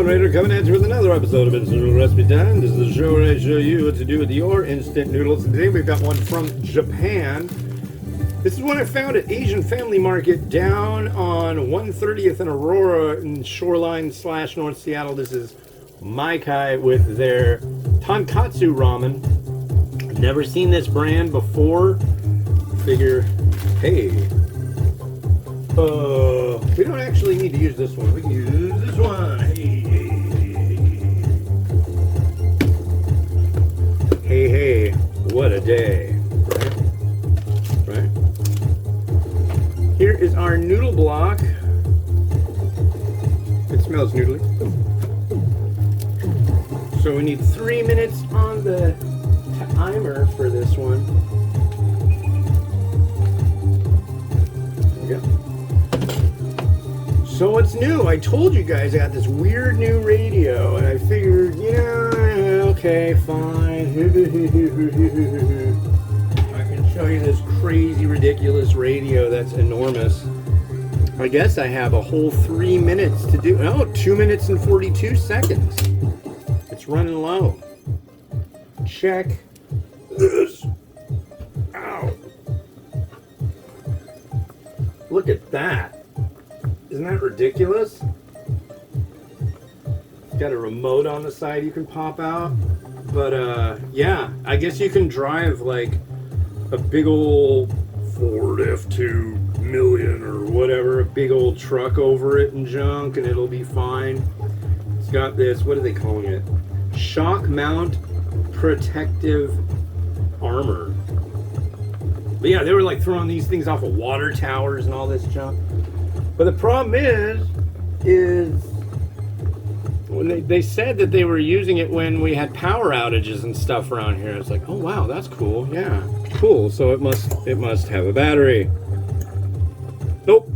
Raider coming at you with another episode of Instant Noodle Recipe Time. This is the show where I show you what to do with your instant noodles. And today we've got one from Japan. This is one I found at Asian Family Market down on 130th and Aurora in Shoreline / North Seattle. This is Mykai with their Tonkotsu Ramen. I've never seen this brand before. Figure, hey, we don't actually need to use this one. We can use this one. Hey, what a day, right? Here is our noodle block. It smells noodly. So we need 3 minutes on the timer for this one. There we go. So what's new? I told you guys I got this weird new radio, and I figured, okay, fine. I can show you this crazy, ridiculous radio that's enormous. I guess I have a whole 3 minutes to do. Oh, 2 minutes and 42 seconds. It's running low. Check this out. Look at that. Isn't that ridiculous? It's got a remote on the side you can pop out. But yeah, I guess you can drive like a big old Ford F2 million or whatever, a big old truck over it and junk, and it'll be fine. It's got this, what are they calling it? Shock mount protective armor. But yeah, they were like throwing these things off of water towers and all this junk. But the problem is when they said that they were using it when we had power outages and stuff around here. It's like, oh wow, that's cool. Yeah, cool. So it must have a battery. Nope.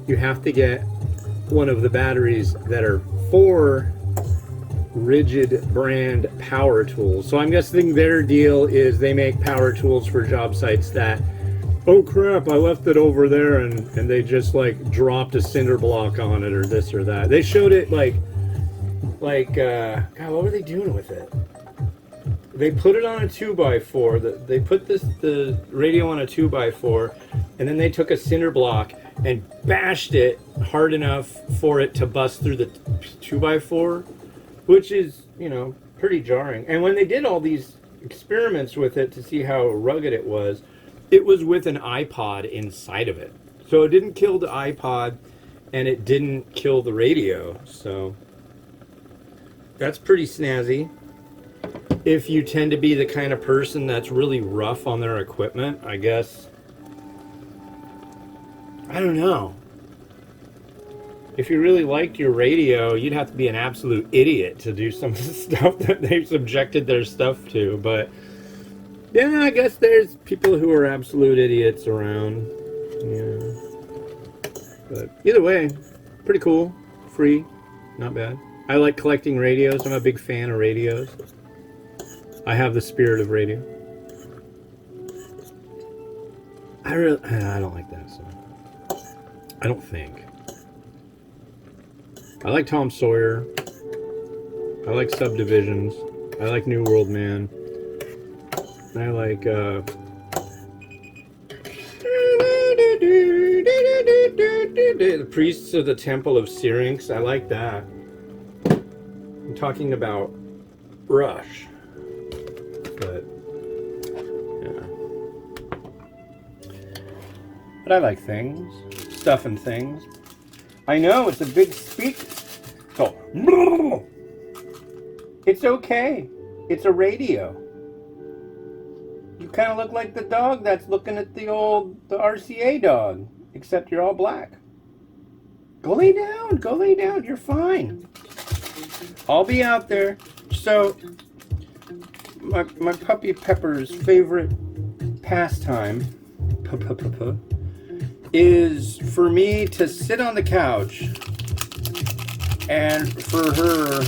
You have to get one of the batteries that are for Rigid brand power tools. So I'm guessing their deal is they make power tools for job sites that, oh crap, I left it over there, and they just like dropped a cinder block on it or this or that. They showed it like God, what were they doing with it? They put it on a 2x4. They put the radio on a 2x4, and then they took a cinder block and bashed it hard enough for it to bust through the 2x4, which is, pretty jarring. And when they did all these experiments with it to see how rugged it was with an iPod inside of it. So it didn't kill the iPod, and it didn't kill the radio. So that's pretty snazzy. If you tend to be the kind of person that's really rough on their equipment, I guess. I don't know. If you really liked your radio, you'd have to be an absolute idiot to do some of the stuff that they've subjected their stuff to. But yeah, I guess there's people who are absolute idiots around. Yeah. But either way, pretty cool. Free. Not bad. I like collecting radios. I'm a big fan of radios. I have the spirit of radio. I don't like that song. I don't think. I like Tom Sawyer. I like Subdivisions. I like New World Man. I like the Priests of the Temple of Syrinx. I like that. I'm talking about Rush. But yeah. But I like things. Stuff and things. I know, it's a big speaker. So, it's okay. It's a radio. You kind of look like the dog that's looking at the RCA dog, except you're all black. Go lay down, you're fine. I'll be out there. So, my puppy Pepper's favorite pastime is for me to sit on the couch and for her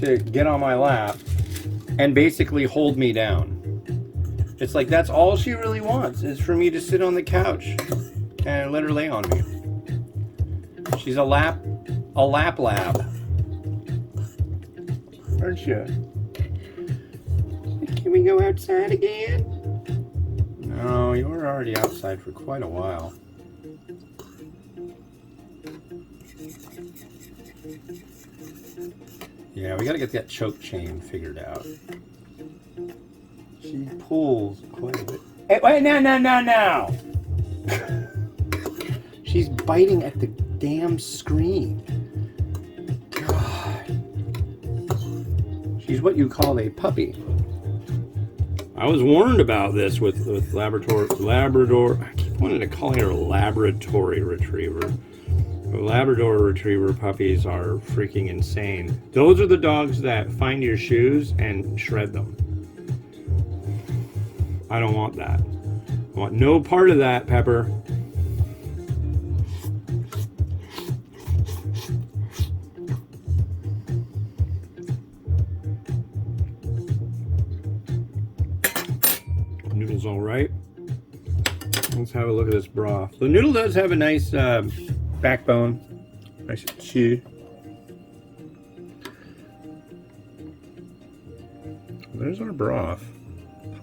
to get on my lap and basically hold me down. It's like that's all she really wants is for me to sit on the couch and let her lay on me. She's a lap a lap lab. Aren't you? Can we go outside again? No, you were already outside for quite a while. Yeah, we gotta get that choke chain figured out. She pulls quite a bit. Hey, wait, no! She's biting at the damn screen. God. She's what you call a puppy. I was warned about this with Labrador. I keep wanting to call her a laboratory retriever. Labrador retriever puppies are freaking insane. Those are the dogs that find your shoes and shred them. I don't want that. I want no part of that, Pepper. Noodle's all right. Let's have a look at this broth. The noodle does have a nice backbone, nice chew. There's our broth.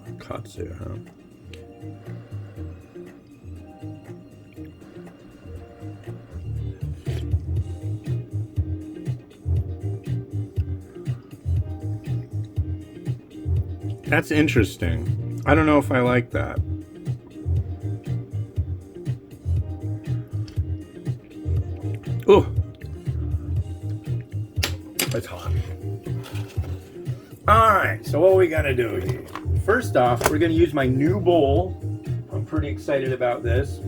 Tonkotsu, huh? That's interesting. I don't know if I like that. Oh, it's hot. All right, so what we gotta do here? First off, we're gonna use my new bowl. I'm pretty excited about this.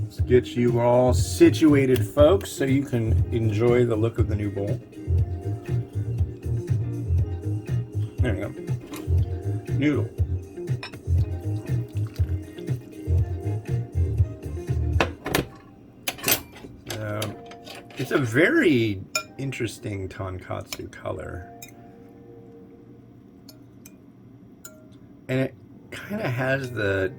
Let's get you all situated, folks, so you can enjoy the look of the new bowl. There you go. Noodle. It's a very interesting tonkotsu color. And it kind of has a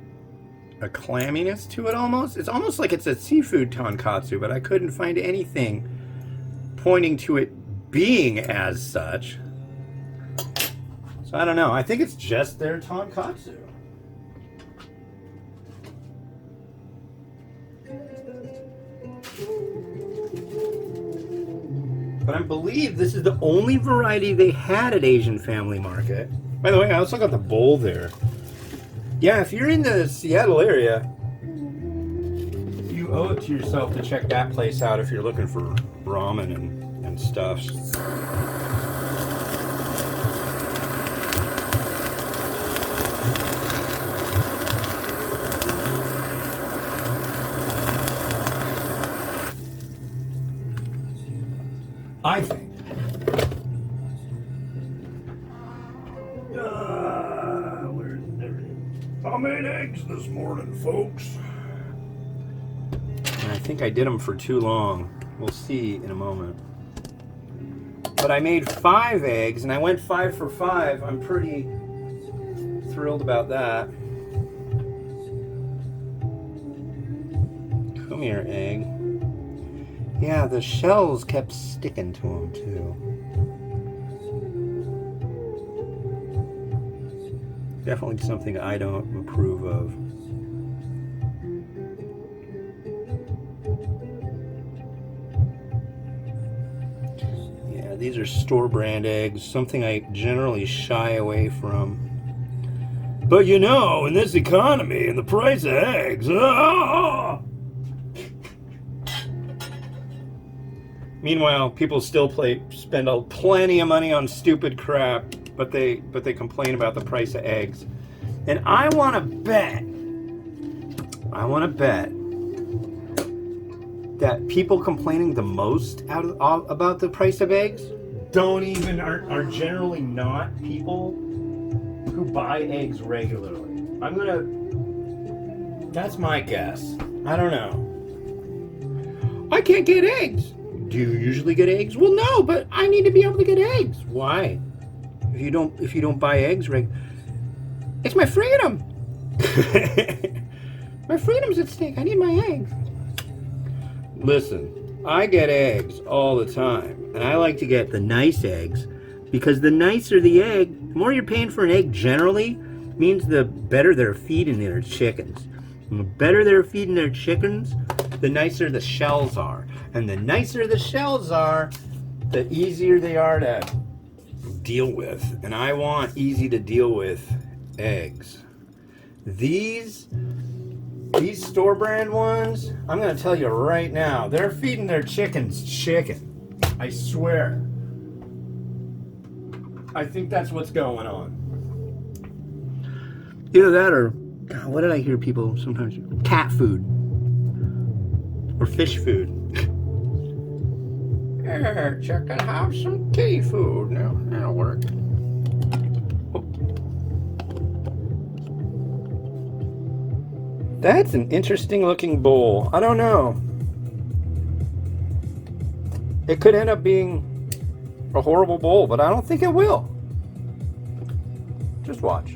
clamminess to it almost. It's almost like it's a seafood tonkotsu, but I couldn't find anything pointing to it being as such. So I don't know. I think it's just their tonkotsu. But I believe this is the only variety they had at Asian Family Market. By the way, I also got the bowl there. Yeah, if you're in the Seattle area, you owe it to yourself to check that place out if you're looking for ramen and stuff. I think. Where's everything? I made eggs this morning, folks. And I think I did them for too long. We'll see in a moment. But I made 5 eggs, and I went 5 for 5. I'm pretty thrilled about that. Come here, egg. Yeah, the shells kept sticking to them, too. Definitely something I don't approve of. Yeah, these are store-brand eggs, something I generally shy away from. But you know, in this economy and the price of eggs, Meanwhile, people still spend plenty of money on stupid crap, but they complain about the price of eggs. And I want to bet that people complaining the most about the price of eggs are generally not people who buy eggs regularly. That's my guess. I don't know. I can't get eggs. Do you usually get eggs? Well, no, but I need to be able to get eggs. Why? If you don't buy eggs, it's my freedom. My freedom's at stake. I need my eggs. Listen, I get eggs all the time, and I like to get the nice eggs because the nicer the egg, the more you're paying for an egg generally, means the better they're feeding their chickens. And the better they're feeding their chickens, the nicer the shells are. And the nicer the shells are, the easier they are to deal with. And I want easy to deal with eggs. These store brand ones, I'm going to tell you right now, they're feeding their chickens chicken. I swear. I think that's what's going on. Either that or, what did I hear people sometimes? Cat food. Or fish food. Here, chicken, have some kitty food. No, that'll work. Oh. That's an interesting looking bowl. I don't know. It could end up being a horrible bowl, but I don't think it will. Just watch.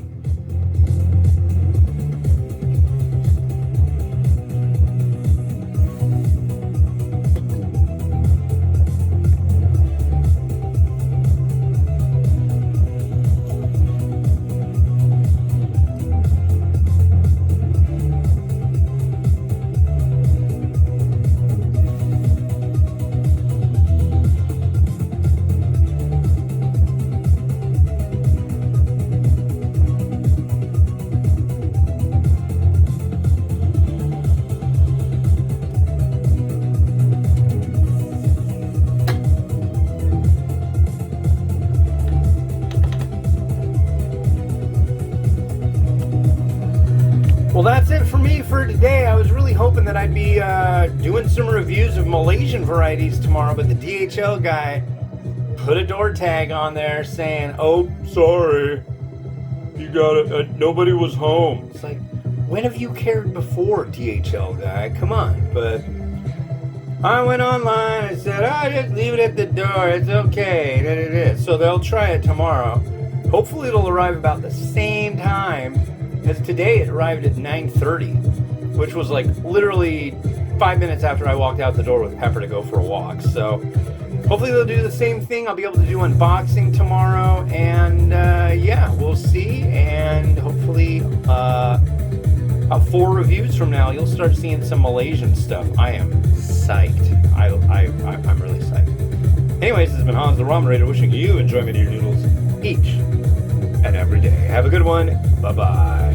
Well, that's it for me for today. I was really hoping that I'd be doing some reviews of Malaysian varieties tomorrow, but the DHL guy put a door tag on there saying, "Oh, sorry, you got it. Nobody was home." It's like, when have you cared before, DHL guy? Come on. But I went online and said, just leave it at the door. It's okay. So they'll try it tomorrow. Hopefully it'll arrive about the same time as today. It arrived at 9:30, which was like literally 5 minutes after I walked out the door with Pepper to go for a walk. So hopefully they'll do the same thing. I'll be able to do unboxing tomorrow, and yeah, we'll see. And hopefully 4 reviews from now, you'll start seeing some Malaysian stuff. I am psyched. I'm really psyched. Anyways, this has been Hans the Ramen Raider, wishing you enjoyment of your noodles each and every day. Have a good one. Bye-bye.